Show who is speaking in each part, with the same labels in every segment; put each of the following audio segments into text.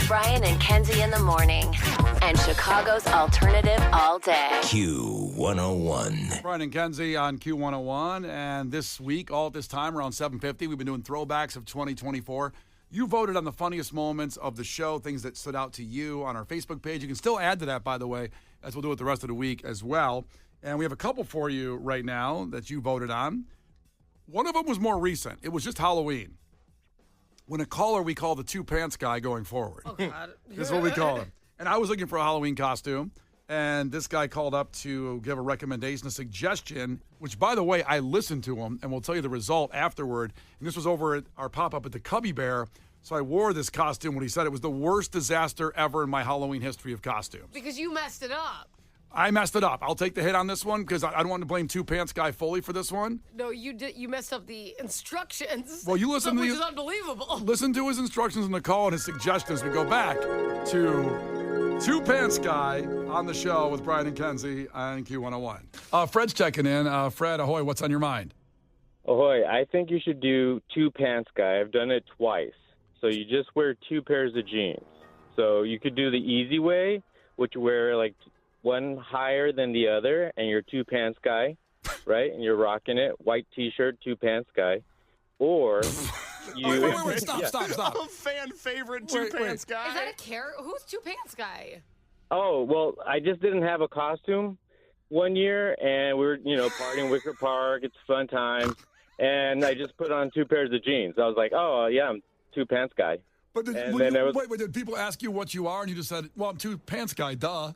Speaker 1: Brian and Kenzie in the morning. And Chicago's alternative all day.
Speaker 2: Q101.
Speaker 3: Brian and Kenzie on Q101. And this week, all at this time, around 7:50, we've been doing throwbacks of 2024. You voted on the funniest moments of the show, things that stood out to you on our Facebook page. You can still add to that, by the way, as we'll do it the rest of the week as well. And we have a couple for you right now that you voted on. One of them was more recent. It was just Halloween. When a caller, we call the two pants guy going forward.
Speaker 4: Oh, God.
Speaker 3: This is what we call him. And I was looking for a Halloween costume, and this guy called up to give a recommendation, a suggestion, which, by the way, I listened to him, and we'll tell you the result afterward. And this was over at our pop-up at the Cubby Bear. So I wore this costume when he said it was the worst disaster ever in my Halloween history of costumes.
Speaker 4: Because you messed it up.
Speaker 3: I messed it up. I'll take the hit on this one because I don't want to blame Two Pants Guy fully for this one.
Speaker 4: No, you did. You messed up the instructions.
Speaker 3: Well, you listen to
Speaker 4: which is unbelievable.
Speaker 3: Listen to his instructions in the call and his suggestions. We go back to Two Pants Guy on the show with Brian and Kenzie on Q101. Fred's checking in. Fred, ahoy, what's on your mind?
Speaker 5: Ahoy, I think you should do Two Pants Guy. I've done it twice. So you just wear two pairs of jeans. So you could do the easy way, which you wear like one higher than the other, and you're Two Pants Guy, right? And you're rocking it, white T-shirt, Two Pants Guy. Or you...
Speaker 3: Wait, stop.
Speaker 6: A fan favorite Two Pants Guy.
Speaker 4: Is that a character? Who's Two Pants Guy?
Speaker 5: Oh, well, I just didn't have a costume one year, and we were, partying in Wicker Park. It's a fun time. And I just put on two pairs of jeans. I was like, oh, yeah, I'm Two Pants Guy.
Speaker 3: But did people ask you what you are, and you just said, well, I'm Two Pants Guy, duh.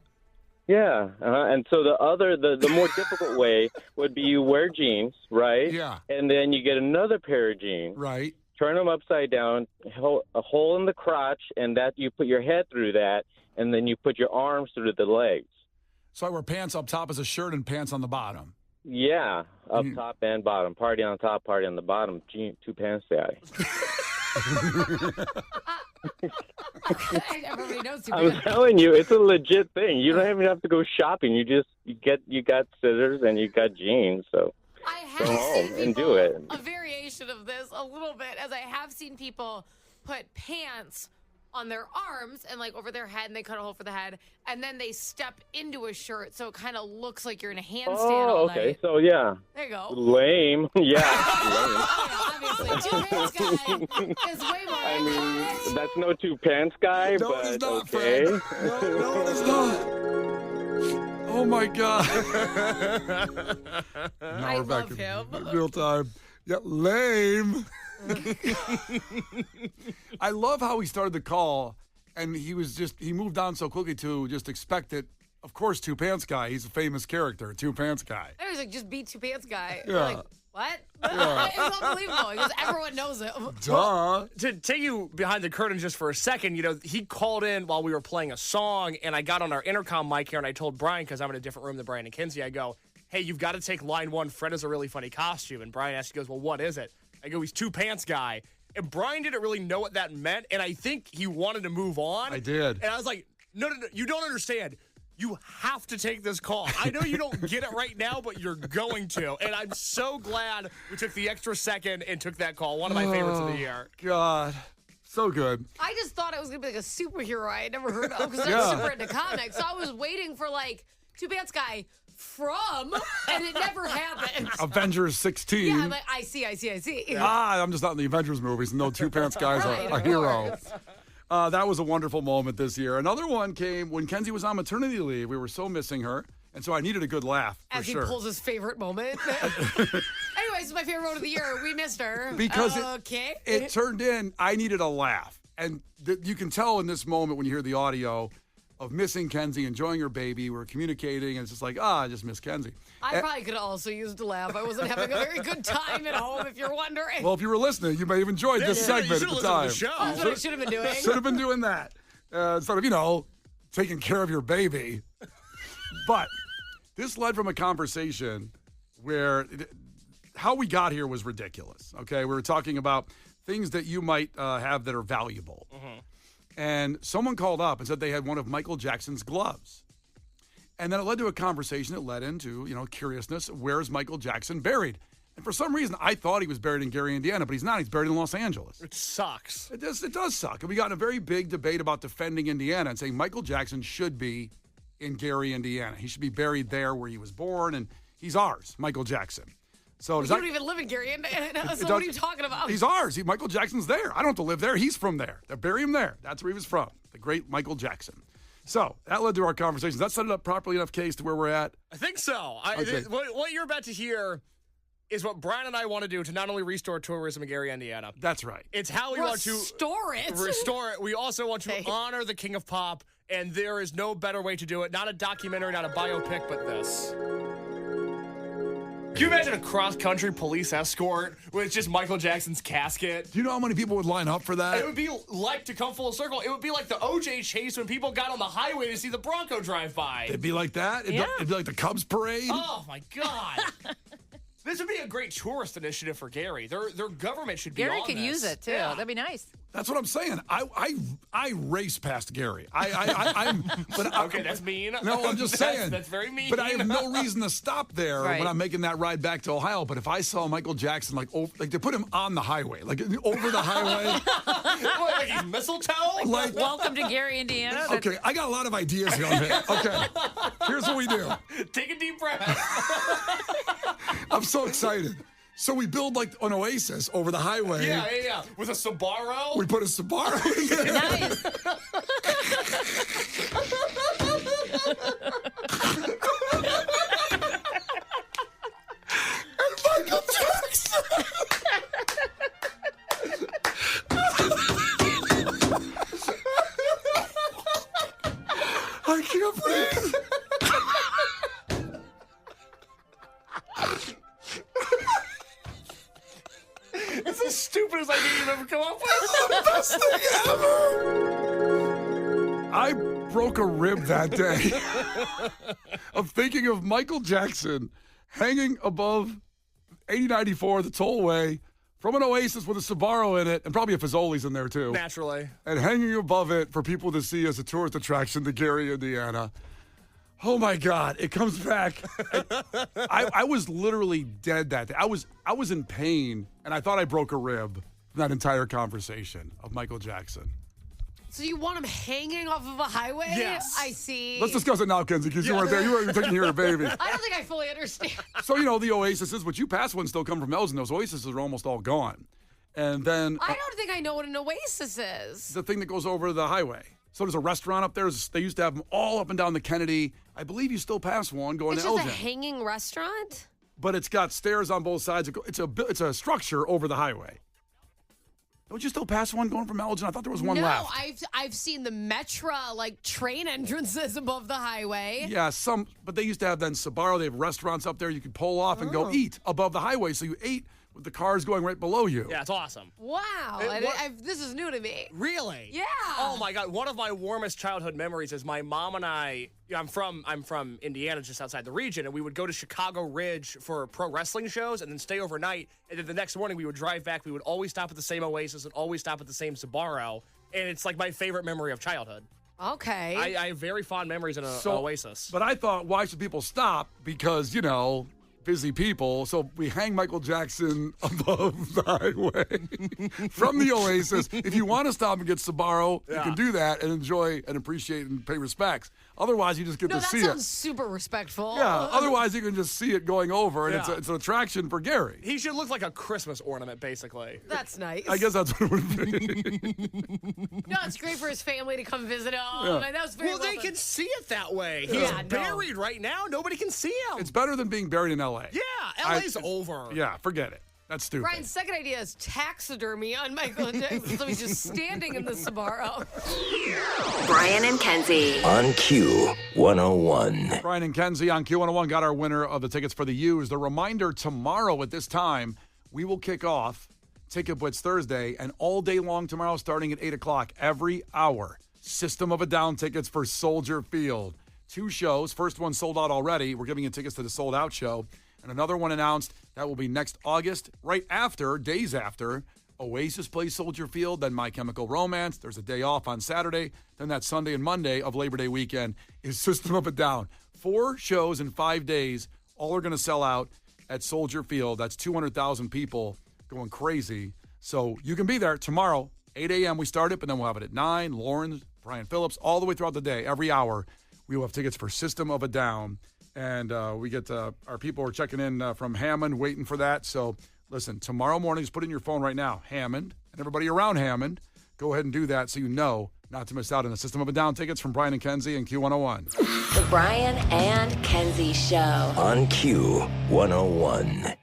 Speaker 5: Yeah, and so the more difficult way would be you wear jeans, right?
Speaker 3: Yeah.
Speaker 5: And then you get another pair of jeans.
Speaker 3: Right.
Speaker 5: Turn them upside down, a hole in the crotch, and that you put your head through that, and then you put your arms through the legs.
Speaker 3: So I wear pants up top as a shirt and pants on the bottom.
Speaker 5: Yeah, up top and bottom. Party on top, party on the bottom. Two Pants Guy.
Speaker 4: Everybody knows Two
Speaker 5: I'm
Speaker 4: Pants.
Speaker 5: telling you, it's a legit thing. You don't even have to go shopping. You got scissors and you got jeans. So
Speaker 4: I have
Speaker 5: go home
Speaker 4: seen
Speaker 5: and
Speaker 4: people,
Speaker 5: do it.
Speaker 4: a variation of this a little bit, as I have seen people put pants on their arms and like over their head, and they cut a hole for the head, and then they step into a shirt so it kind of looks like you're in a handstand all
Speaker 5: okay.
Speaker 4: night.
Speaker 5: So yeah.
Speaker 4: There you go.
Speaker 5: Lame. Yeah. Lame.
Speaker 4: Obviously, Two Pants Guy is way more
Speaker 5: I mean,
Speaker 4: iconic.
Speaker 5: that's no Two Pants Guy,
Speaker 3: No,
Speaker 5: but
Speaker 3: it is not,
Speaker 5: okay.
Speaker 3: Fred. No, it is not. Oh, my God. Now
Speaker 4: I
Speaker 3: we're back
Speaker 4: love
Speaker 3: in
Speaker 4: him.
Speaker 3: real time. Yeah, lame. I love how he started the call, and he moved on so quickly to just expect it. Of course, Two Pants Guy. He's a famous character, Two Pants Guy.
Speaker 4: I was like, just beat Two Pants Guy.
Speaker 3: Yeah.
Speaker 4: Like, what? It's unbelievable because everyone knows him.
Speaker 3: Duh.
Speaker 6: To take you behind the curtain just for a second, he called in while we were playing a song, and I got on our intercom mic here, and I told Brian, because I'm in a different room than Brian and Kenzie, I go, hey, you've got to take line one. Fred has a really funny costume. And Brian asked, he goes, well, what is it? I go, he's Two Pants Guy. And Brian didn't really know what that meant, and I think he wanted to move on.
Speaker 3: I did.
Speaker 6: And I was like, no, you don't understand. You have to take this call. I know you don't get it right now, but you're going to. And I'm so glad we took the extra second and took that call. One of my favorites of the year.
Speaker 3: God. So good.
Speaker 4: I just thought it was going to be like a superhero I had never heard of because I'm super into comics. So I was waiting for like Two Pants Guy from, and it never happened.
Speaker 3: Avengers 16.
Speaker 4: Yeah, I'm like, I see.
Speaker 3: I'm just not in the Avengers movies. No, Two Pants Guy's a hero. That was a wonderful moment this year. Another one came when Kenzie was on maternity leave. We were so missing her, and so I needed a good laugh, for
Speaker 4: As he
Speaker 3: sure.
Speaker 4: pulls his favorite moment. Anyways, my favorite moment of the year. We missed her.
Speaker 3: Because
Speaker 4: it
Speaker 3: turned in, I needed a laugh. And you can tell in this moment when you hear the audio of missing Kenzie, enjoying her baby. We're communicating, and it's just like, I just miss Kenzie.
Speaker 4: I probably could have also used a laugh. I wasn't having a very good time at home, if you're wondering.
Speaker 3: Well, if you were listening, you may have enjoyed this segment at the time.
Speaker 6: To the show.
Speaker 4: That's what I should have been doing.
Speaker 3: Should have been doing that. Instead of, taking care of your baby. But this led from a conversation where how we got here was ridiculous. Okay, we were talking about things that you might have that are valuable. Mm-hmm. And someone called up and said they had one of Michael Jackson's gloves. And then it led to a conversation that led into, curiousness. Where's Michael Jackson buried? And for some reason, I thought he was buried in Gary, Indiana, but he's not. He's buried in Los Angeles.
Speaker 6: It sucks.
Speaker 3: It does suck. And we got in a very big debate about defending Indiana and saying Michael Jackson should be in Gary, Indiana. He should be buried there where he was born, and he's ours, Michael Jackson. So
Speaker 4: You don't even live in Gary, Indiana, so what are you talking about?
Speaker 3: He's ours. Michael Jackson's there. I don't have to live there. He's from there. They bury him there. That's where he was from, the great Michael Jackson. So that led to our conversations. That set it up properly enough, Case, to where we're at?
Speaker 6: I think so.
Speaker 3: Okay.
Speaker 6: What you're about to hear is what Brian and I want to do to not only restore tourism in Gary, Indiana.
Speaker 3: That's right.
Speaker 6: It's how we want to
Speaker 4: restore it.
Speaker 6: We also want to honor the King of Pop, and there is no better way to do it. Not a documentary, not a biopic, but this. Can you imagine a cross-country police escort with just Michael Jackson's casket?
Speaker 3: Do you know how many people would line up for that?
Speaker 6: It would be like, to come full circle, it would be like the OJ chase when people got on the highway to see the Bronco drive by.
Speaker 3: It'd be like that? It'd be like the Cubs parade?
Speaker 6: Oh, my God. This would be a great tourist initiative for Gary. Their government should be
Speaker 7: Gary
Speaker 6: on
Speaker 7: could
Speaker 6: this.
Speaker 7: use it, too.
Speaker 6: Yeah.
Speaker 7: That'd be nice.
Speaker 3: That's what I'm saying. I race past Gary.
Speaker 6: Okay, that's mean.
Speaker 3: No, I'm just saying.
Speaker 6: That's very mean.
Speaker 3: But I have no reason to stop there
Speaker 7: Right.
Speaker 3: when I'm making that ride back to Ohio. But if I saw Michael Jackson, like they put him on the highway, like over the highway.
Speaker 6: What, like he's mistletoe?
Speaker 3: Like,
Speaker 7: Welcome to Gary, Indiana.
Speaker 3: okay, I got a lot of ideas here. Okay, here's what we do.
Speaker 6: Take a deep breath.
Speaker 3: I'm so excited. So we build like an oasis over the highway.
Speaker 6: Yeah. With a Subaru.
Speaker 3: We put a Subaru in there.
Speaker 7: Nice.
Speaker 3: And Michael Jackson. I can't breathe.
Speaker 6: It's the stupidest idea you've ever come up with.
Speaker 3: The best thing ever. I broke a rib that day of thinking of Michael Jackson hanging above 8094, the tollway, from an Oasis with a Subaru in it, and probably a Fazoli's in there too.
Speaker 6: Naturally.
Speaker 3: And hanging above it for people to see as a tourist attraction to Gary, Indiana. Oh my God! It comes back. I was literally dead that day. I was in pain, and I thought I broke a rib from that entire conversation of Michael Jackson.
Speaker 4: So you want him hanging off of a highway?
Speaker 6: Yes.
Speaker 4: I see.
Speaker 3: Let's discuss it now, Kenzie, because you weren't there. You were taking care of baby.
Speaker 4: I don't think I fully understand.
Speaker 3: So the Oasis, which you pass one, still come from Elgin. Those Oases are almost all gone. And then
Speaker 4: I don't think I know what an oasis is.
Speaker 3: the thing that goes over the highway. So there's a restaurant up there. They used to have them all up and down the Kennedy. I believe you still pass one going
Speaker 4: It's
Speaker 3: to
Speaker 4: just
Speaker 3: Elgin.
Speaker 4: a hanging restaurant?
Speaker 3: But it's got stairs on both sides. It's a structure over the highway. Don't you still pass one going from Elgin? I thought there was one
Speaker 4: no,
Speaker 3: left.
Speaker 4: I've seen the Metra train entrances above the highway.
Speaker 3: Yeah, but they used to have then Subaru. They have restaurants up there you could pull off and go eat above the highway. So you ate with the cars going right below you.
Speaker 6: Yeah, it's awesome.
Speaker 4: Wow, this is new to me.
Speaker 6: Really?
Speaker 4: Yeah.
Speaker 6: Oh my God! One of my warmest childhood memories is my mom and I. I'm from Indiana, just outside the region, and we would go to Chicago Ridge for pro wrestling shows, and then stay overnight. And then the next morning we would drive back. We would always stop at the same Oasis and always stop at the same Subaru, and it's like my favorite memory of childhood.
Speaker 4: Okay.
Speaker 6: I have very fond memories in an Oasis.
Speaker 3: But I thought, why should people stop? Because, busy people. So we hang Michael Jackson above the highway from the Oasis. If you want to stop and get Subaru, you can do that and enjoy and appreciate and pay respects. Otherwise, you just get to see
Speaker 4: that sounds
Speaker 3: it.
Speaker 4: super respectful.
Speaker 3: Yeah, otherwise you can just see it going over, and
Speaker 6: Yeah.
Speaker 3: it's an attraction for Gary.
Speaker 6: He should look like a Christmas ornament, basically.
Speaker 4: That's nice.
Speaker 3: I guess that's what it would be.
Speaker 4: No, it's great for his family to come visit him.
Speaker 3: Yeah.
Speaker 4: That was very
Speaker 6: Well, they
Speaker 4: done.
Speaker 6: can see it that way. He's
Speaker 4: Yeah, no.
Speaker 6: buried right now. Nobody can see him.
Speaker 3: It's better than being buried in L.A.
Speaker 6: Yeah, LA's over.
Speaker 3: Yeah, forget it. That's stupid.
Speaker 4: Brian's second idea is taxidermy on Michael Jackson, so he's just standing in the Subaru.
Speaker 1: Brian and Kenzie.
Speaker 2: On Q 101.
Speaker 3: Brian and Kenzie on Q101 got our winner of the tickets for the U's. The reminder, tomorrow at this time, we will kick off Ticket Blitz Thursday, and all day long tomorrow, starting at 8 o'clock, every hour, System of a Down tickets for Soldier Field. 2 shows. First one sold out already. We're giving you tickets to the sold out show. And another one announced that will be next August, right after, days after, Oasis plays Soldier Field, then My Chemical Romance. There's a day off on Saturday. Then that Sunday and Monday of Labor Day weekend is System of a Down. 4 shows in 5 days. All are going to sell out. at Soldier Field. That's 200,000 people going crazy. So you can be there tomorrow, 8 a.m. We start it, but then we'll have it at 9. Lauren, Brian Phillips, all the way throughout the day, every hour. We will have tickets for System of a Down. And we get our people are checking in from Hammond, waiting for that. So listen, tomorrow morning, just put in your phone right now, Hammond, and everybody around Hammond, go ahead and do that so you know not to miss out on the System of a Down tickets from Brian and Kenzie and Q101.
Speaker 1: The Brian and Kenzie Show.
Speaker 2: On Q101.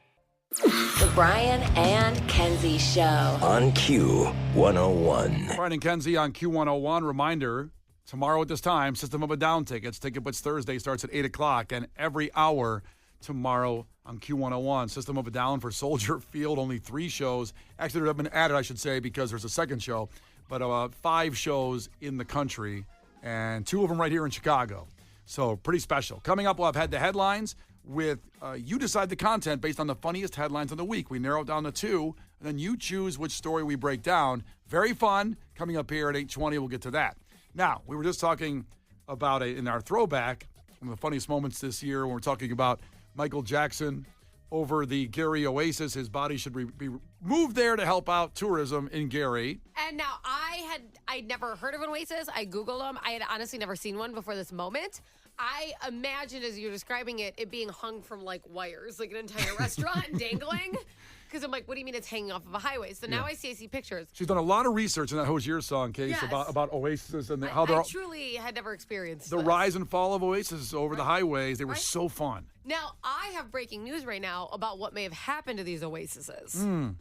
Speaker 1: The Brian and Kenzie Show.
Speaker 2: On Q101.
Speaker 3: Brian and Kenzie on Q101. Reminder, tomorrow at this time, System of a Down tickets. Ticket Blitz Thursday starts at 8 o'clock, and every hour tomorrow on Q101. System of a Down for Soldier Field, only 3 shows. Actually, there have been added, I should say, because there's a second show. But 5 shows in the country, and 2 of them right here in Chicago. So pretty special. Coming up, we'll have Head to Headlines with you decide the content based on the funniest headlines of the week. We narrow it down to 2, and then you choose which story we break down. Very fun. Coming up here at 8:20, we'll get to that. Now, we were just talking about in our throwback, one of the funniest moments this year when we're talking about Michael Jackson over the Gary Oasis. His body should be moved there to help out tourism in Gary.
Speaker 4: And now I'd never heard of an Oasis. I Googled them. I had honestly never seen one before this moment. I imagined, as you're describing it being hung from like wires, like an entire restaurant dangling. Because I'm like, what do you mean it's hanging off of a highway? So now I see pictures.
Speaker 3: She's done a lot of research in that Hozier song, Case,
Speaker 4: Yes.
Speaker 3: about Oasis and
Speaker 4: I truly had never experienced
Speaker 3: the
Speaker 4: this.
Speaker 3: rise and fall of Oasis over the highways. They were so fun.
Speaker 4: Now, I have breaking news right now about what may have happened to these Oasises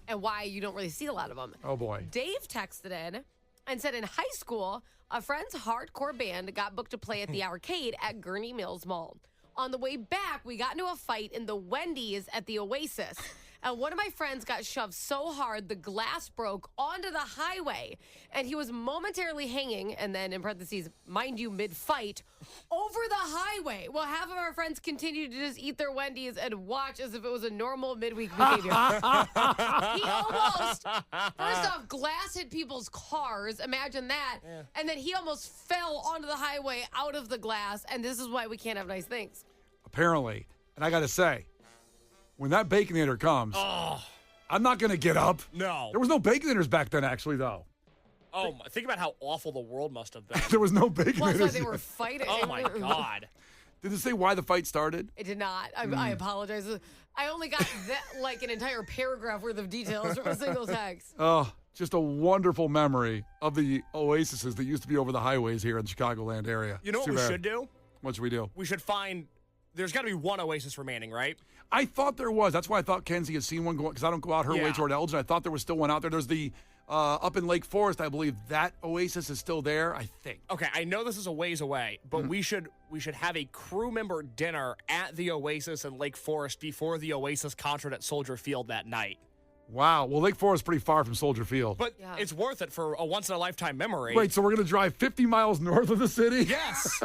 Speaker 4: and why you don't really see a lot of them.
Speaker 3: Oh, boy.
Speaker 4: Dave texted in and said in high school, a friend's hardcore band got booked to play at the arcade at Gurney Mills Mall. On the way back, we got into a fight in the Wendy's at the Oasis. And one of my friends got shoved so hard the glass broke onto the highway. And he was momentarily hanging, and then in parentheses, mind you, mid-fight, over the highway. While half of our friends continued to just eat their Wendy's and watch as if it was a normal midweek behavior. He almost, first off, glass hit people's cars. Imagine that. Yeah. And then he almost fell onto the highway out of the glass. And this is why we can't have nice things.
Speaker 3: Apparently. And I got to say, when that Baconator comes, I'm not going to get up.
Speaker 6: No.
Speaker 3: There was no Baconators back then, actually, though.
Speaker 6: Oh, think about how awful the world must have been.
Speaker 3: There was no
Speaker 4: Well,
Speaker 3: Baconators.
Speaker 4: that's why they were fighting.
Speaker 6: Oh, my God.
Speaker 3: Did it say why the fight started?
Speaker 4: It did not. I apologize. I only got like an entire paragraph worth of details from a single text.
Speaker 3: Oh, just a wonderful memory of the Oases that used to be over the highways here in the Chicagoland area.
Speaker 6: You know what we should do?
Speaker 3: What should we do?
Speaker 6: We should find, there's got to be one Oasis remaining, right?
Speaker 3: I thought there was. That's why I thought Kenzie had seen one going, because I don't go out her way toward Elgin. I thought there was still one out there. There's the up in Lake Forest, I believe that Oasis is still there, I think.
Speaker 6: Okay, I know this is a ways away, but we should have a crew member dinner at the Oasis in Lake Forest before the Oasis concert at Soldier Field that night.
Speaker 3: Wow. Well, Lake Forest is pretty far from Soldier Field.
Speaker 6: But it's worth it for a once-in-a-lifetime memory.
Speaker 3: Wait, so we're going to drive 50 miles north of the city?
Speaker 6: Yes.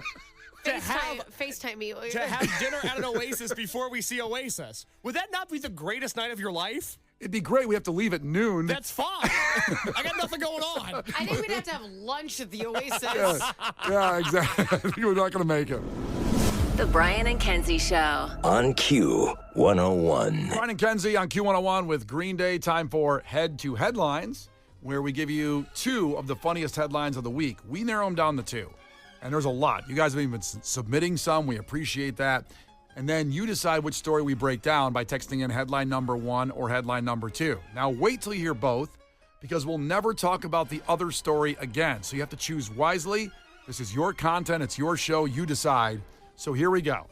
Speaker 4: FaceTime me.
Speaker 6: To have dinner at an Oasis before we see Oasis. Would that not be the greatest night of your life?
Speaker 3: It'd be great. We have to leave at noon.
Speaker 6: That's fine. I got nothing going on.
Speaker 4: I think we'd have to have lunch at the Oasis.
Speaker 3: Yeah, exactly. I think we're not going to make it.
Speaker 1: The Brian and Kenzie Show.
Speaker 2: On Q101.
Speaker 3: Brian and Kenzie on Q101 with Green Day. Time for Head to Headlines, where we give you 2 of the funniest headlines of the week. We narrow them down to 2. And there's a lot. You guys have even been submitting some. We appreciate that. And then you decide which story we break down by texting in headline number 1 or headline number 2. Now, wait till you hear both, because we'll never talk about the other story again. So you have to choose wisely. This is your content. It's your show. You decide. So here we go.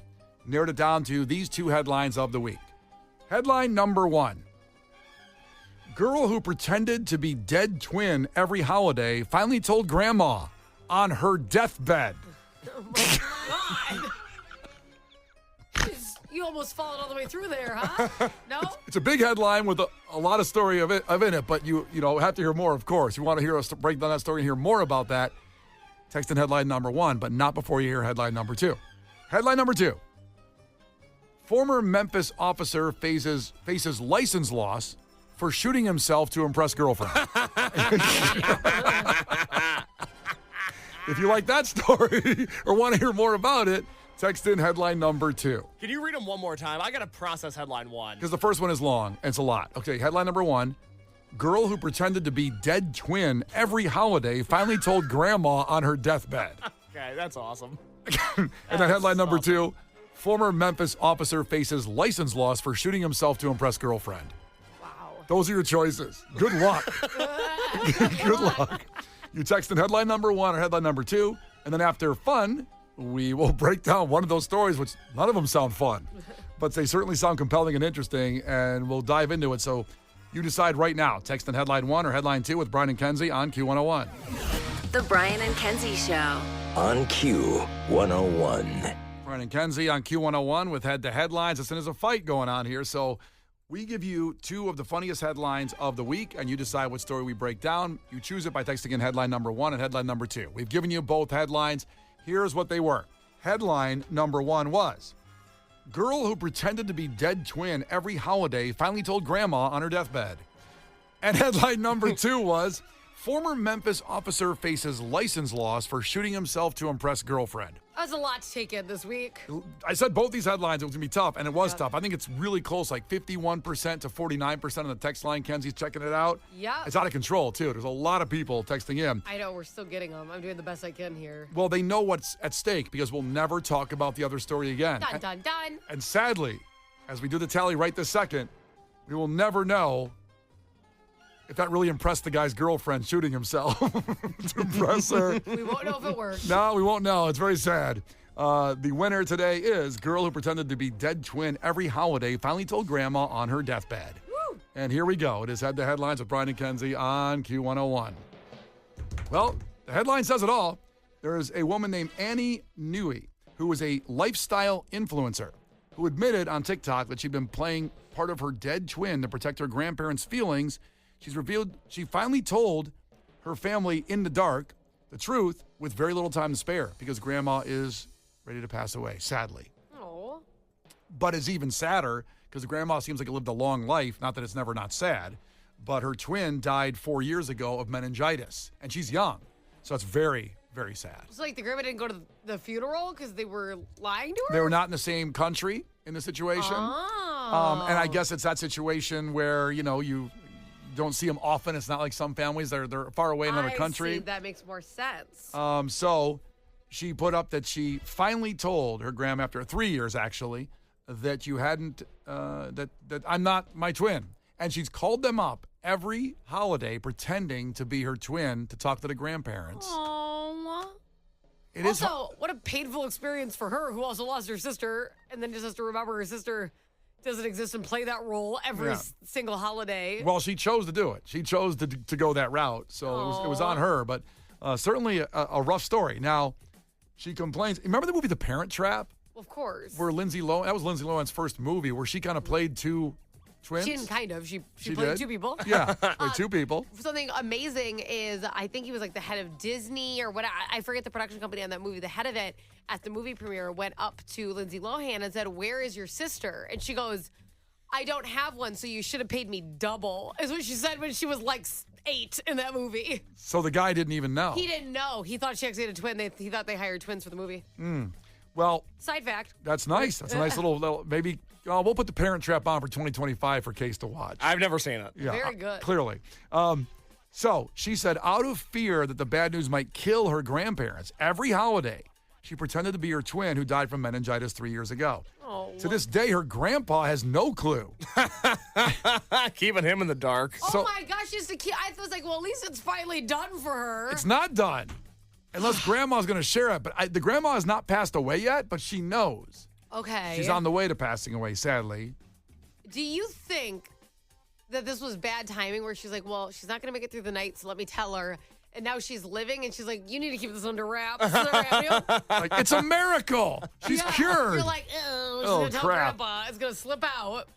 Speaker 3: Narrowed it down to these 2 headlines of the week. Headline number 1. Girl who pretended to be dead twin every holiday finally told grandma on her deathbed.
Speaker 4: Oh my God. You almost followed all the way through there, huh? No?
Speaker 3: It's a big headline with a lot of story of in it, but you have to hear more, of course. You want to hear us break down that story and hear more about that, text in headline number 1, but not before you hear headline number 2. Headline number 2. Former Memphis officer faces license loss for shooting himself to impress girlfriend. If you like that story or want to hear more about it, Text in headline number 2.
Speaker 6: Can you read them one more time? I got to process headline 1.
Speaker 3: Because the first one is long. And it's a lot. Okay, headline number 1. Girl who pretended to be dead twin every holiday finally told grandma on her deathbed.
Speaker 6: Okay, that's awesome.
Speaker 3: And then headline number 2. Former Memphis officer faces license loss for shooting himself to impress girlfriend.
Speaker 4: Wow.
Speaker 3: Those are your choices. Good luck. Good luck. You text in headline number 1 or headline number 2. And then after fun, we will break down one of those stories, which none of them sound fun, but they certainly sound compelling and interesting, and we'll dive into it. So you decide right now. Text in headline 1 or headline 2 with Brian and Kenzie on Q101.
Speaker 1: The Brian and Kenzie Show.
Speaker 2: On Q101.
Speaker 3: Brian and Kenzie on Q101 with head-to headlines. Listen, there's a fight going on here, so we give you 2 of the funniest headlines of the week, and you decide what story we break down. You choose it by texting in headline number 1 and headline number 2. We've given you both headlines. Here's what they were. Headline number 1 was, girl who pretended to be dead twin every holiday finally told grandma on her deathbed. And headline number 2 was, former Memphis officer faces license loss for shooting himself to impress girlfriend.
Speaker 4: That was a lot to take in this week.
Speaker 3: I said both these headlines, it was going to be tough, and it was tough. I think it's really close, like 51% to 49% on the text line. Kenzie's checking it out.
Speaker 4: Yeah.
Speaker 3: It's out of control, too. There's a lot of people texting in.
Speaker 4: I know, we're still getting them. I'm doing the best I can here.
Speaker 3: Well, they know what's at stake because we'll never talk about the other story again.
Speaker 4: Dun, dun, dun.
Speaker 3: And sadly, as we do the tally right this second, we will never know if that really impressed the guy's girlfriend shooting himself to impress her.
Speaker 4: We won't know if it worked.
Speaker 3: No, we won't know. It's very sad. The winner today is girl who pretended to be dead twin every holiday finally told grandma on her deathbed.
Speaker 4: Woo.
Speaker 3: And here we go. It is Head to Headlines with Brian and Kenzie on Q101. Well, the headline says it all. There is a woman named Annie Nui who was a lifestyle influencer who admitted on TikTok that she'd been playing part of her dead twin to protect her grandparents' feelings. She's revealed she finally told her family in the dark the truth with very little time to spare because grandma is ready to pass away, sadly.
Speaker 4: Oh.
Speaker 3: But it's even sadder because the grandma seems like it lived a long life. Not that it's never not sad, but her twin died 4 years ago of meningitis, and she's young. So it's very, very sad.
Speaker 4: So, like, the grandma didn't go to the funeral because they were lying to her?
Speaker 3: They were not in the same country in the situation.
Speaker 4: Oh.
Speaker 3: And I guess it's that situation where, you don't see them often. It's not like some families they're far away in another country.
Speaker 4: See. That makes more sense.
Speaker 3: So she put up that she finally told her grandma after 3 years, actually, that you hadn't, that I'm not my twin. And she's called them up every holiday pretending to be her twin to talk to the grandparents.
Speaker 4: Aww.
Speaker 3: It is
Speaker 4: also, what a painful experience for her who also lost her sister and then just has to remember her sister doesn't exist and play that role every single holiday.
Speaker 3: Well, she chose to do it. She chose to go that route. So it was on her, but certainly a rough story. Now, she complains. Remember the movie The Parent Trap?
Speaker 4: Of course.
Speaker 3: Where that was Lindsay Lohan's first movie where she kind of played 2 twins.
Speaker 4: She didn't kind of. She
Speaker 3: She
Speaker 4: played
Speaker 3: did?
Speaker 4: 2 people.
Speaker 3: Yeah, played 2 people.
Speaker 4: Something amazing is I think he was like the head of Disney or what. I forget the production company on that movie. The head of it at the movie premiere went up to Lindsay Lohan and said, "Where is your sister?" And she goes, "I don't have one, so you should have paid me double," is what she said when she was like 8 in that movie.
Speaker 3: So the guy didn't even know.
Speaker 4: He didn't know. He thought she actually had a twin. He thought they hired twins for the movie.
Speaker 3: Well,
Speaker 4: Side fact.
Speaker 3: that's nice. That's a nice little maybe. We'll put The Parent Trap on for 2025 for Case to watch.
Speaker 6: I've never seen it.
Speaker 3: Yeah,
Speaker 4: Very good.
Speaker 3: Clearly. So she said, out of fear that the bad news might kill her grandparents, every holiday, she pretended to be her twin who died from meningitis 3 years ago.
Speaker 4: Oh.
Speaker 3: To this day, her grandpa has no clue.
Speaker 6: Keeping him in the dark.
Speaker 3: So-
Speaker 4: Oh my gosh, I was like, well, at least it's finally done for her.
Speaker 3: It's not done. Unless grandma's going to share it. But the grandma has not passed away yet, but she knows.
Speaker 4: Okay.
Speaker 3: She's on the way to passing away, sadly.
Speaker 4: Do you think that this was bad timing where she's like, well, she's not going to make it through the night, so let me tell her. And now she's living, and she's like, you need to keep this under wraps.
Speaker 3: Like, it's a miracle. She's cured.
Speaker 4: You're like, oh, she's
Speaker 3: Oh,
Speaker 4: going to tell
Speaker 3: crap.
Speaker 4: Grandpa. It's going to slip out.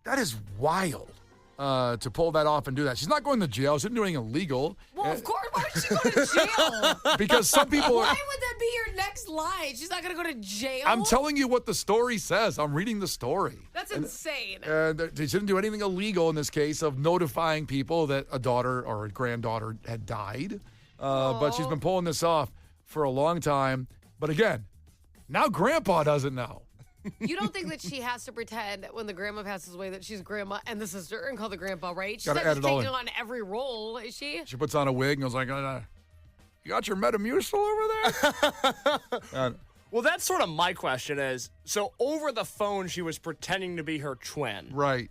Speaker 3: That is wild to pull that off and do that. She's not going to jail. She didn't do anything illegal.
Speaker 4: Well, of course. Why would she go to jail?
Speaker 3: Because some people
Speaker 4: Why
Speaker 3: are.
Speaker 4: would that be your next line? She's not going to go to jail?
Speaker 3: I'm telling you what the story says. I'm reading the story.
Speaker 4: That's insane.
Speaker 3: And they didn't do anything illegal in this case of notifying people that a daughter or a granddaughter had died. But she's been pulling this off for a long time. But again, Now Grandpa doesn't know.
Speaker 4: You don't think that she has to pretend when the grandma passes away that she's grandma and the sister and call the grandpa, right? She's
Speaker 3: Gotta
Speaker 4: not
Speaker 3: add
Speaker 4: just
Speaker 3: it all
Speaker 4: taking
Speaker 3: in.
Speaker 4: on every role, is she?
Speaker 3: She puts on a wig and goes like, you got your Metamucil over there?
Speaker 6: Well, that's sort of my question is, so over the phone, she was pretending to be her twin.
Speaker 3: Right.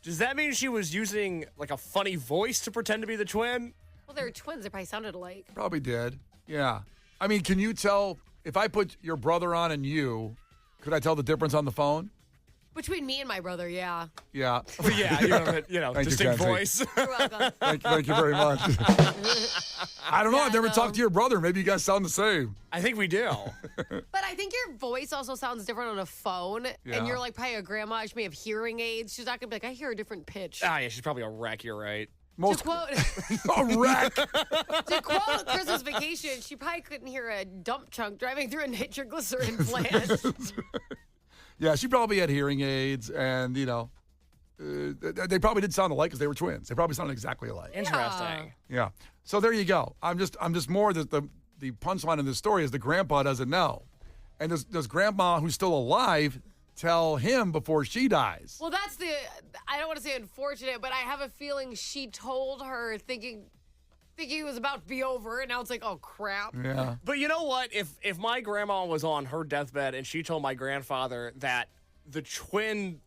Speaker 6: Does that mean she was using like a funny voice to pretend to be the twin?
Speaker 4: Well, they were twins. They probably sounded alike.
Speaker 3: Probably did. Yeah. I mean, can you tell, if I put your brother on and you, could I tell the difference on the phone?
Speaker 4: Between me and my brother, yeah.
Speaker 3: Yeah.
Speaker 6: But yeah, you have a
Speaker 3: Thank you,
Speaker 6: distinct
Speaker 3: Kenzie.
Speaker 6: voice.
Speaker 4: You're welcome.
Speaker 3: Thank you very much. I don't know.
Speaker 4: Yeah,
Speaker 3: I've never
Speaker 4: no.
Speaker 3: talked to your brother. Maybe you guys sound the same.
Speaker 6: I think we do.
Speaker 4: But I think your voice also sounds different on a phone.
Speaker 3: Yeah.
Speaker 4: And you're like probably a grandma. She may have hearing aids. She's not going to be like, I hear a different pitch.
Speaker 6: Yeah, she's probably a wreck. You're right.
Speaker 4: To quote,
Speaker 3: A wreck.
Speaker 4: to quote Christmas Vacation, she probably couldn't hear a dump truck driving through a nitroglycerin plant.
Speaker 3: Yeah, she probably had hearing aids, and they probably did sound alike because they were twins. They probably sounded exactly alike.
Speaker 6: Interesting.
Speaker 3: Yeah. So there you go. I'm just more that the punchline in this story is the grandpa doesn't know, and does grandma who's still alive tell him before she dies?
Speaker 4: Well, that's I don't want to say unfortunate, but I have a feeling she told her thinking it was about to be over, and now it's like, oh, crap.
Speaker 3: Yeah.
Speaker 6: But you know what? If my grandma was on her deathbed and she told my grandfather that the twin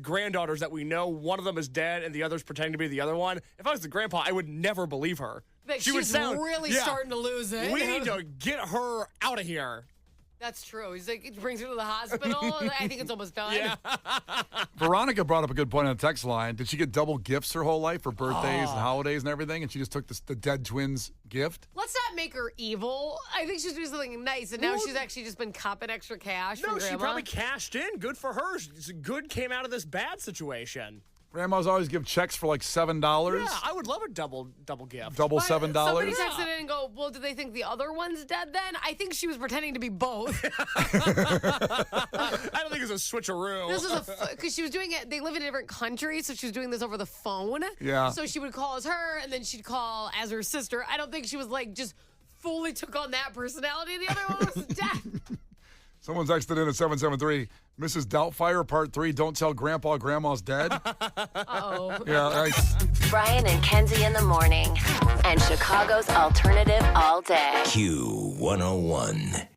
Speaker 6: granddaughters that we know, one of them is dead and the other's pretending to be the other one, if I was the grandpa, I would never believe her.
Speaker 4: But
Speaker 6: She would
Speaker 4: she's
Speaker 6: sound-
Speaker 4: really
Speaker 6: yeah.
Speaker 4: starting to lose it.
Speaker 6: We need to get her out of here.
Speaker 4: That's true. He's like, it brings her to the hospital. I think it's almost done.
Speaker 6: Yeah.
Speaker 3: Veronica brought up a good point on the text line. Did she get double gifts her whole life for birthdays and holidays and everything, and she just took the dead twins gift?
Speaker 4: Let's not make her evil. I think she's doing something nice, and now she's actually just been copping extra cash
Speaker 6: No,
Speaker 4: from
Speaker 6: she
Speaker 4: grandma.
Speaker 6: probably cashed in. Good for her. Good came out of this bad situation.
Speaker 3: Grandmas always give checks for like $7.
Speaker 6: Yeah, I would love a double gift.
Speaker 3: Double
Speaker 4: But
Speaker 3: $7.
Speaker 4: Somebody texted in and go, well, do they think the other one's dead then? I think she was pretending to be both.
Speaker 6: I don't think it's a switcheroo.
Speaker 4: This was because she was doing it. They live in a different country, so she was doing this over the phone.
Speaker 3: Yeah.
Speaker 4: So she would call as her, and then she'd call as her sister. I don't think she was like just fully took on that personality. The other one was dead.
Speaker 3: Someone's texted in at 773. Mrs. Doubtfire, Part 3. Don't tell Grandpa Grandma's dead.
Speaker 4: Uh-oh.
Speaker 3: Yeah,
Speaker 1: Brian and Kenzie in the morning. And Chicago's alternative all day.
Speaker 2: Q101.